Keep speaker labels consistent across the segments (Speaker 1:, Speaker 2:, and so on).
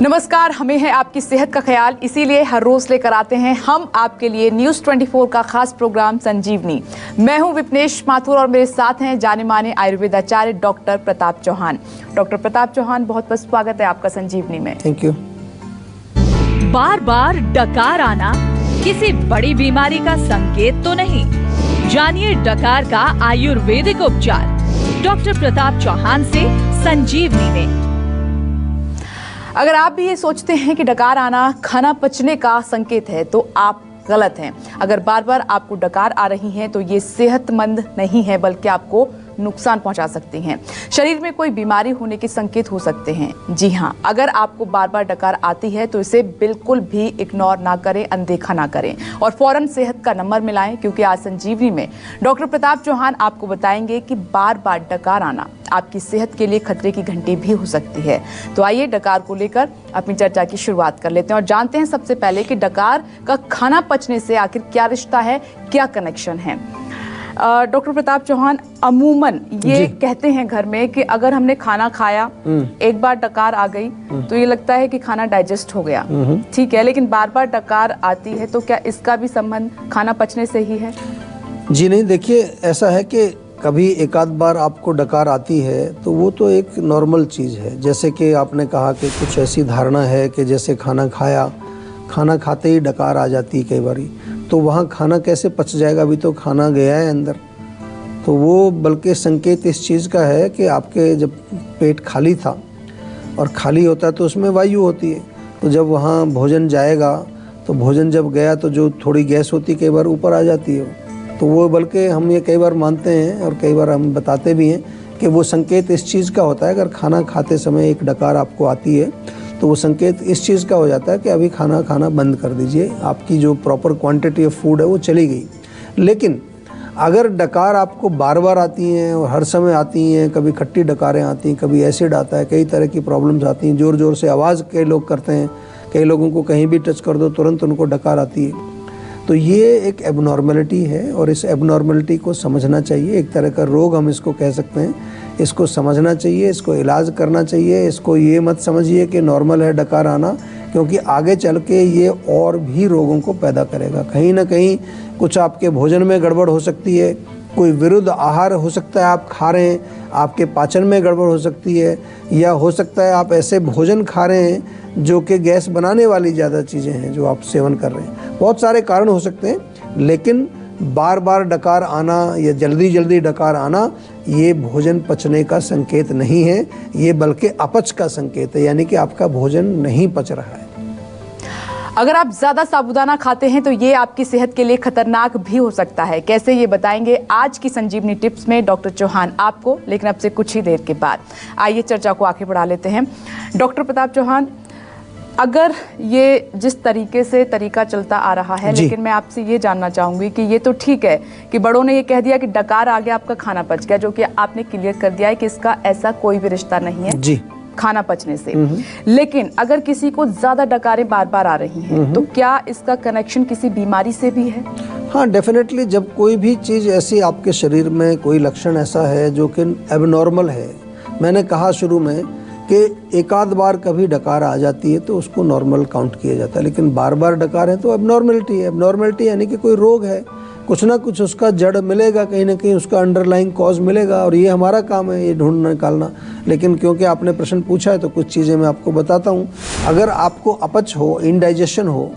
Speaker 1: नमस्कार, हमें है आपकी सेहत का ख्याल, इसीलिए हर रोज लेकर आते हैं हम आपके लिए न्यूज 24 का खास प्रोग्राम संजीवनी। मैं हूं विपनेश माथुर और मेरे साथ हैं जाने माने आयुर्वेदाचार्य डॉक्टर प्रताप चौहान। डॉक्टर प्रताप चौहान, बहुत बहुत स्वागत है आपका संजीवनी में।
Speaker 2: Thank you.
Speaker 3: बार बार डकार आना किसी बड़ी बीमारी का संकेत तो नहीं? जानिए डकार का आयुर्वेदिक उपचार डॉक्टर प्रताप चौहान से संजीवनी में।
Speaker 1: अगर आप भी ये सोचते हैं कि डकार आना खाना पचने का संकेत है तो आप गलत हैं। अगर बार बार आपको डकार आ रही हैं तो ये सेहतमंद नहीं है, बल्कि आपको नुकसान पहुंचा सकती हैं। शरीर में कोई बीमारी होने के संकेत हो सकते हैं। जी हाँ, अगर आपको बार बार डकार आती है तो इसे बिल्कुल भी इग्नोर ना करें, अनदेखा ना करें और फौरन सेहत का नंबर मिलाएं, क्योंकि आज संजीवनी में डॉक्टर प्रताप चौहान आपको बताएंगे कि बार बार डकार आना आपकी सेहत के लिए खतरे की घंटी भी हो सकती है। तो आइए डकार को लेकर अपनी चर्चा की शुरुआत कर लेते हैं और जानते हैं सबसे पहले कि डकार का खाना पचने से आखिर क्या रिश्ता है, क्या कनेक्शन है। डॉक्टर प्रताप चौहान, अमूमन ये कहते हैं घर में कि अगर हमने खाना खाया, एक बार डकार आ गई तो ये लगता है कि खाना डाइजेस्ट हो गया, ठीक है, लेकिन बार बार डकार आती है तो क्या इसका भी संबंध खाना पचने से ही है?
Speaker 2: जी नहीं, देखिए ऐसा है कि कभी एक आध बार आपको डकार आती है तो वो तो एक नॉर्मल चीज़ है। जैसे कि आपने कहा कि कुछ ऐसी धारणा है कि जैसे खाना खाया, खाना खाते ही डकार आ जाती है कई बारी, तो वहाँ खाना कैसे पच जाएगा, अभी तो खाना गया है अंदर। तो वो बल्कि संकेत इस चीज़ का है कि आपके जब पेट खाली था और खाली होता है तो उसमें वायु होती है, तो जब वहाँ भोजन जाएगा तो भोजन जब गया तो जो थोड़ी गैस होती है कई बार ऊपर आ जाती है। तो वो बल्कि हम ये कई बार मानते हैं और कई बार हम बताते भी हैं कि वो संकेत इस चीज़ का होता है। अगर खाना खाते समय एक डकार आपको आती है तो वो संकेत इस चीज़ का हो जाता है कि अभी खाना खाना बंद कर दीजिए, आपकी जो प्रॉपर क्वांटिटी ऑफ फूड है वो चली गई। लेकिन अगर डकार आपको बार बार आती हैं और हर समय आती हैं, कभी खट्टी डकारें आती हैं, कभी एसिड आता है, कई तरह की प्रॉब्लम्स आती हैं, ज़ोर ज़ोर से आवाज़ कई लोग करते हैं, कई लोगों को कहीं भी टच कर दो तुरंत उनको डकार आती है, तो ये एक एबनॉर्मलिटी है और इस एबनॉर्मलिटी को समझना चाहिए। एक तरह का रोग हम इसको कह सकते हैं। इसको समझना चाहिए, इसको इलाज करना चाहिए। इसको ये मत समझिए कि नॉर्मल है डकार आना, क्योंकि आगे चल के ये और भी रोगों को पैदा करेगा। कहीं ना कहीं कुछ आपके भोजन में गड़बड़ हो सकती है, कोई विरुद्ध आहार हो सकता है आप खा रहे हैं, आपके पाचन में गड़बड़ हो सकती है, या हो सकता है आप ऐसे भोजन खा रहे हैं जो कि गैस बनाने वाली ज़्यादा चीज़ें हैं जो आप सेवन कर रहे हैं। बहुत सारे कारण हो सकते हैं, लेकिन बार बार डकार आना या जल्दी जल्दी डकार आना ये भोजन पचने का संकेत नहीं है, ये बल्कि अपच का संकेत है, यानी कि आपका भोजन नहीं पच रहा है।
Speaker 1: अगर आप ज्यादा साबूदाना खाते हैं तो ये आपकी सेहत के लिए खतरनाक भी हो सकता है। कैसे, ये बताएंगे आज की संजीवनी टिप्स में डॉक्टर चौहान आपको, लेकिन अब से कुछ ही देर के बाद। आइए चर्चा को आगे बढ़ा लेते हैं। डॉक्टर प्रताप चौहान, अगर ये जिस तरीके से तरीका चलता आ रहा है, लेकिन मैं आपसे ये जानना चाहूंगी कि ये तो ठीक है कि बड़ों ने ये कह दिया कि डकार आ गया, आपका खाना पच गया, जो कि आपने क्लियर कर दिया है कि इसका ऐसा कोई भी रिश्ता नहीं है
Speaker 2: जी
Speaker 1: खाना पचने से। लेकिन अगर किसी को ज्यादा डकारें बार बार आ रही हैं तो क्या इसका कनेक्शन किसी बीमारी से भी है?
Speaker 2: हाँ, डेफिनेटली। जब कोई भी चीज़ ऐसी आपके शरीर में कोई लक्षण ऐसा है जो कि एबनॉर्मल है, मैंने कहा शुरू में कि एक आध बार कभी डकार आ जाती है तो उसको नॉर्मल काउंट किया जाता है, लेकिन बार बार डकार है तो एबनॉर्मलिटी है। एबनॉर्मलिटी यानी कि कोई रोग है, कुछ ना कुछ उसका जड़ मिलेगा, कहीं ना कहीं उसका अंडरलाइंग कॉज मिलेगा, और ये हमारा काम है ये ढूंढ निकालना। लेकिन क्योंकि आपने प्रश्न पूछा है तो कुछ चीज़ें मैं आपको बताता हूँ। अगर आपको अपच हो, इनडाइजेशन हो,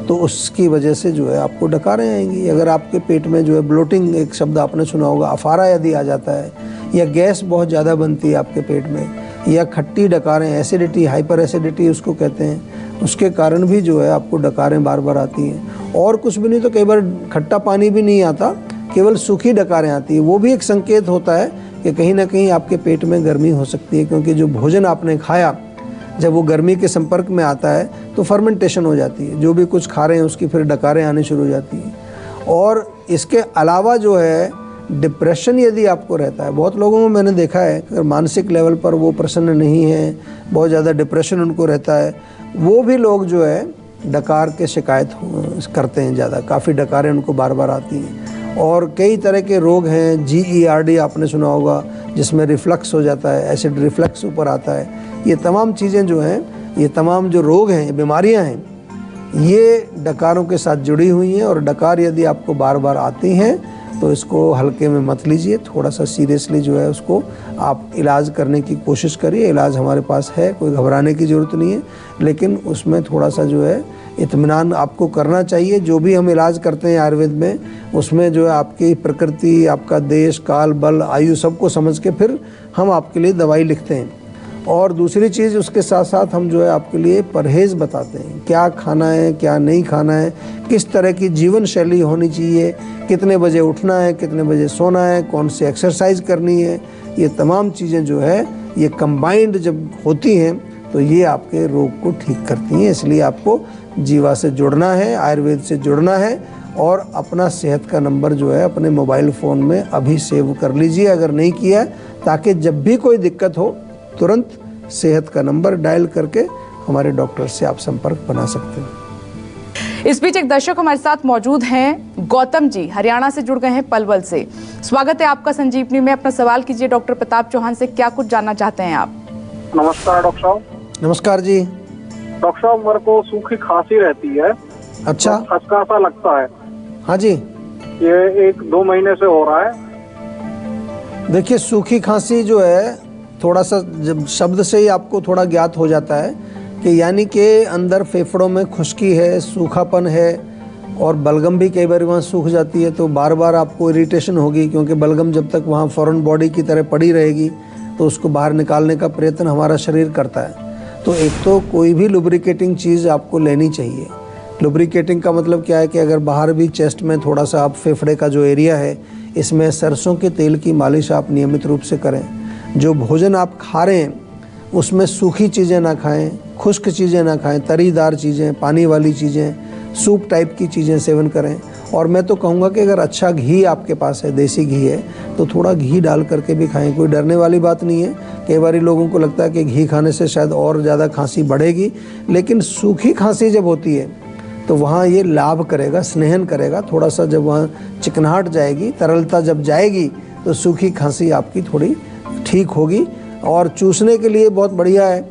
Speaker 2: तो उसकी वजह से जो है आपको डकारें आएंगी। अगर आपके पेट में जो है ब्लोटिंग, एक शब्द आपने सुना होगा, अफारा यदि आ जाता है, या गैस बहुत ज़्यादा बनती है आपके पेट में, या खट्टी डकारें, एसिडिटी, हाइपर एसिडिटी उसको कहते हैं, उसके कारण भी जो है आपको डकारें बार बार आती हैं। और कुछ भी नहीं तो कई बार खट्टा पानी भी नहीं आता, केवल सूखी डकारें आती है, वो भी एक संकेत होता है कि कहीं ना कहीं आपके पेट में गर्मी हो सकती है, क्योंकि जो भोजन आपने खाया जब वो गर्मी के संपर्क में आता है तो फर्मेंटेशन हो जाती है, जो भी कुछ खा रहे हैं उसकी फिर डकारें आनी शुरू हो जाती हैं। और इसके अलावा जो है डिप्रेशन यदि आपको रहता है, बहुत लोगों को मैंने देखा है अगर मानसिक लेवल पर वो प्रसन्न नहीं है, बहुत ज़्यादा डिप्रेशन उनको रहता है, वो भी लोग जो है डकार के शिकायत करते हैं ज़्यादा, काफ़ी डकारें उनको बार बार आती हैं। और कई तरह के रोग हैं, GERD आपने सुना होगा, जिसमें रिफ्लक्स हो जाता है, एसिड रिफ्लक्स ऊपर आता है। ये तमाम चीज़ें जो हैं, ये तमाम जो रोग हैं, बीमारियां हैं, ये डकारों के साथ जुड़ी हुई हैं। और डकार यदि आपको बार बार आती हैं तो इसको हल्के में मत लीजिए, थोड़ा सा सीरियसली जो है उसको आप इलाज करने की कोशिश करिए। इलाज हमारे पास है, कोई घबराने की ज़रूरत नहीं है, लेकिन उसमें थोड़ा सा जो है इत्मीनान आपको करना चाहिए। जो भी हम इलाज करते हैं आयुर्वेद में, उसमें जो है आपकी प्रकृति, आपका देश, काल, बल, आयु सबको समझ के फिर हम आपके लिए दवाई लिखते हैं। और दूसरी चीज़ उसके साथ साथ हम जो है आपके लिए परहेज़ बताते हैं, क्या खाना है, क्या नहीं खाना है, किस तरह की जीवन शैली होनी चाहिए, कितने बजे उठना है, कितने बजे सोना है, कौन सी एक्सरसाइज करनी है। ये तमाम चीज़ें जो है ये कंबाइंड जब होती हैं तो ये आपके रोग को ठीक करती हैं। इसलिए आपको जीवा से जुड़ना है, आयुर्वेद से जुड़ना है और अपना सेहत का नंबर जो है अपने मोबाइल फ़ोन में अभी सेव कर लीजिए अगर नहीं किया है, ताकि जब भी कोई दिक्कत हो तुरंत सेहत का नंबर डायल करके हमारे डॉक्टर से आप संपर्क बना सकते हैं।
Speaker 1: इस बीच एक दर्शक हमारे साथ मौजूद हैं, गौतम जी हरियाणा से जुड़ गए हैं पलवल से। स्वागत है आपका संजीवनी में। अपना सवाल कीजिए डॉक्टर प्रताप चौहान से, क्या कुछ जानना चाहते हैं आप?
Speaker 4: नमस्कार डॉक्टर साहब।
Speaker 2: नमस्कार जी।
Speaker 4: डॉक्टर साहब, मेरे को सूखी खांसी रहती है।
Speaker 2: अच्छा,
Speaker 4: तो खसका सा लगता है।
Speaker 2: हाँ जी।
Speaker 4: ये 1-2 महीने से हो रहा है।
Speaker 2: देखिए, सूखी खांसी जो है थोड़ा सा जब शब्द से ही आपको थोड़ा ज्ञात हो जाता है कि यानी कि अंदर फेफड़ों में खुश्की है, सूखापन है और बलगम भी कई बार वहाँ सूख जाती है, तो बार बार आपको इरिटेशन होगी, क्योंकि बलगम जब तक वहाँ फॉरेन बॉडी की तरह पड़ी रहेगी तो उसको बाहर निकालने का प्रयत्न हमारा शरीर करता है। तो एक तो कोई भी लुब्रिकेटिंग चीज़ आपको लेनी चाहिए। लुब्रिकेटिंग का मतलब क्या है कि अगर बाहर भी चेस्ट में थोड़ा सा आप फेफड़े का जो एरिया है इसमें सरसों के तेल की मालिश आप नियमित रूप से करें। जो भोजन आप खा रहे हैं उसमें सूखी चीज़ें ना खाएं, खुश्क चीज़ें ना खाएं, तरीदार चीज़ें, पानी वाली चीज़ें, सूप टाइप की चीज़ें सेवन करें। और मैं तो कहूँगा कि अगर अच्छा घी आपके पास है, देसी घी है, तो थोड़ा घी डाल करके भी खाएं। कोई डरने वाली बात नहीं है। कई बार लोगों को लगता है कि घी खाने से शायद और ज़्यादा खांसी बढ़ेगी, लेकिन सूखी खांसी जब होती है तो वहाँ ये लाभ करेगा, स्नेहन करेगा। थोड़ा सा जब वहाँ चिकनाहट जाएगी, तरलता जब जाएगी, तो सूखी खांसी आपकी थोड़ी ठीक होगी। और चूसने के लिए बहुत बढ़िया है।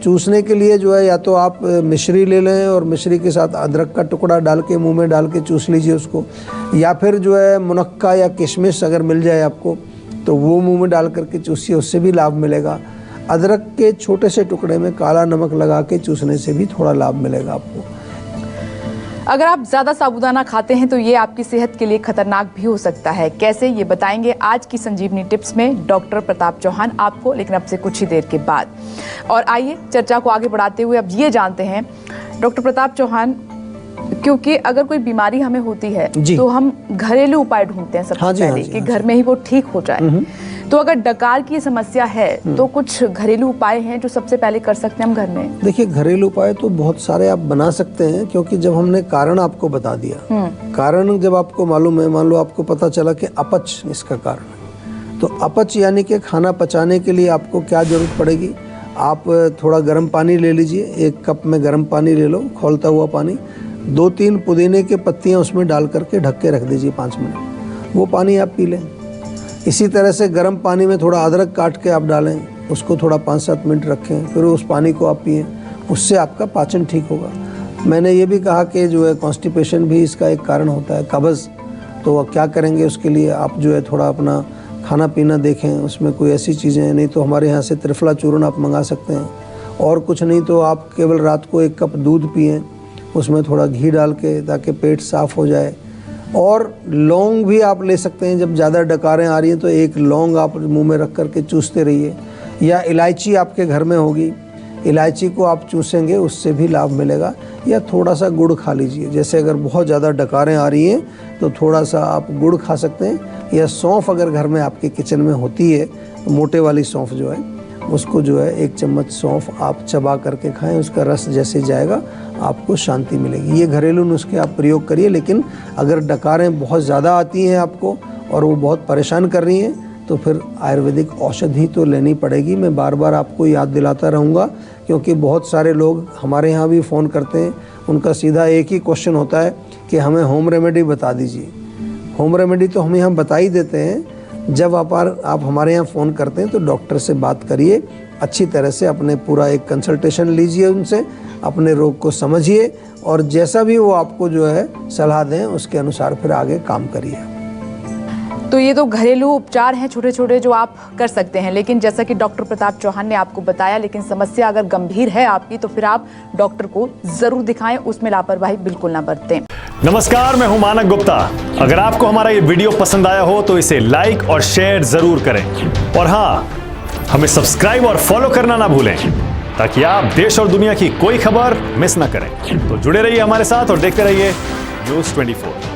Speaker 2: चूसने के लिए जो है या तो आप मिश्री ले लें और मिश्री के साथ अदरक का टुकड़ा डाल के मुंह में डाल के चूस लीजिए उसको, या फिर जो है मुनक्का या किशमिश अगर मिल जाए आपको तो वो मुंह में डाल करके चूसिए, उससे भी लाभ मिलेगा। अदरक के छोटे से टुकड़े में काला नमक लगा के चूसने से भी थोड़ा लाभ मिलेगा आपको।
Speaker 1: अगर आप ज्यादा साबूदाना खाते हैं तो ये आपकी सेहत के लिए खतरनाक भी हो सकता है। कैसे, ये बताएंगे आज की संजीवनी टिप्स में डॉक्टर प्रताप चौहान आपको, लेकिन अब से कुछ ही देर के बाद। और आइए चर्चा को आगे बढ़ाते हुए अब ये जानते हैं डॉक्टर प्रताप चौहान, क्योंकि अगर कोई बीमारी हमें होती है तो हम घरेलू उपाय ढूंढते हैं सबसे पहले कि घर में ही वो ठीक हो जाए। तो अगर डकार की समस्या है तो कुछ घरेलू उपाय हैं जो सबसे पहले कर सकते हैं हम घर में? देखिए,
Speaker 2: घरेलू उपाय तो बहुत सारे आप बना सकते हैं, क्योंकि जब हमने कारण आपको बता दिया, कारण जब आपको मालूम है, मान लो आपको पता चला कि अपच इसका कारण है, तो अपच यानी कि खाना पचाने के लिए आपको क्या जरूरत पड़ेगी? आप थोड़ा गर्म पानी ले लीजिए, 1 कप में गर्म पानी ले लो, खौलता हुआ पानी, 2-3 पुदीने के पत्तियाँ उसमें डाल करके ढक के रख दीजिए 5 मिनट, वो पानी आप पी लें। इसी तरह से गर्म पानी में थोड़ा अदरक काट के आप डालें, उसको थोड़ा 5-7 मिनट रखें, फिर उस पानी को आप पिएं, उससे आपका पाचन ठीक होगा। मैंने ये भी कहा कि जो है कॉन्स्टिपेशन भी इसका एक कारण होता है, कब्ज़। तो क्या करेंगे उसके लिए? आप जो है थोड़ा अपना खाना पीना देखें, उसमें कोई ऐसी चीज़ें, नहीं तो हमारे यहाँ से त्रिफला चूर्ण आप मंगा सकते हैं, और कुछ नहीं तो आप केवल रात को 1 कप दूध पिएं, उसमें थोड़ा घी डाल के, ताकि पेट साफ़ हो जाए। और लौंग भी आप ले सकते हैं, जब ज़्यादा डकारें आ रही हैं तो 1 लौंग आप मुंह में रख करके चूसते रहिए, या इलायची आपके घर में होगी, इलायची को आप चूसेंगे, उससे भी लाभ मिलेगा। या थोड़ा सा गुड़ खा लीजिए, जैसे अगर बहुत ज़्यादा डकारें आ रही हैं तो थोड़ा सा आप गुड़ खा सकते हैं, या सौंफ अगर घर में आपके किचन में होती है, तो मोटे वाली सौंफ जो है उसको जो है 1 चम्मच सौंफ आप चबा करके खाएं, उसका रस जैसे जाएगा आपको शांति मिलेगी। ये घरेलू नुस्खे आप प्रयोग करिए। लेकिन अगर डकारें बहुत ज़्यादा आती हैं आपको और वो बहुत परेशान कर रही हैं, तो फिर आयुर्वेदिक औषधि तो लेनी पड़ेगी। मैं बार बार आपको याद दिलाता रहूँगा, क्योंकि बहुत सारे लोग हमारे यहाँ भी फ़ोन करते हैं, उनका सीधा एक ही क्वेश्चन होता है कि हमें होम रेमेडी बता दीजिए। होम रेमेडी तो हम यहाँ बता ही देते हैं, जब आप हमारे यहाँ फ़ोन करते हैं तो डॉक्टर से बात करिए, अच्छी तरह से अपने पूरा एक कंसल्टेशन लीजिए उनसे, अपने रोग को समझिए और जैसा भी वो आपको जो है सलाह दें उसके अनुसार फिर आगे काम करिए।
Speaker 1: तो ये तो घरेलू उपचार हैं छोटे छोटे जो आप कर सकते हैं, लेकिन जैसा कि डॉक्टर प्रताप चौहान ने आपको बताया, लेकिन समस्या अगर गंभीर है आपकी तो फिर आप डॉक्टर को जरूर दिखाएं, उसमें लापरवाही बिल्कुल ना बरतें।
Speaker 5: नमस्कार, मैं हूं मानक गुप्ता। अगर आपको हमारा ये वीडियो पसंद आया हो तो इसे लाइक और शेयर जरूर करें और हाँ, हमें सब्सक्राइब और फॉलो करना ना भूलें ताकि आप देश और दुनिया की कोई खबर मिस ना करें। तो जुड़े रहिए हमारे साथ और देखते रहिए News 24।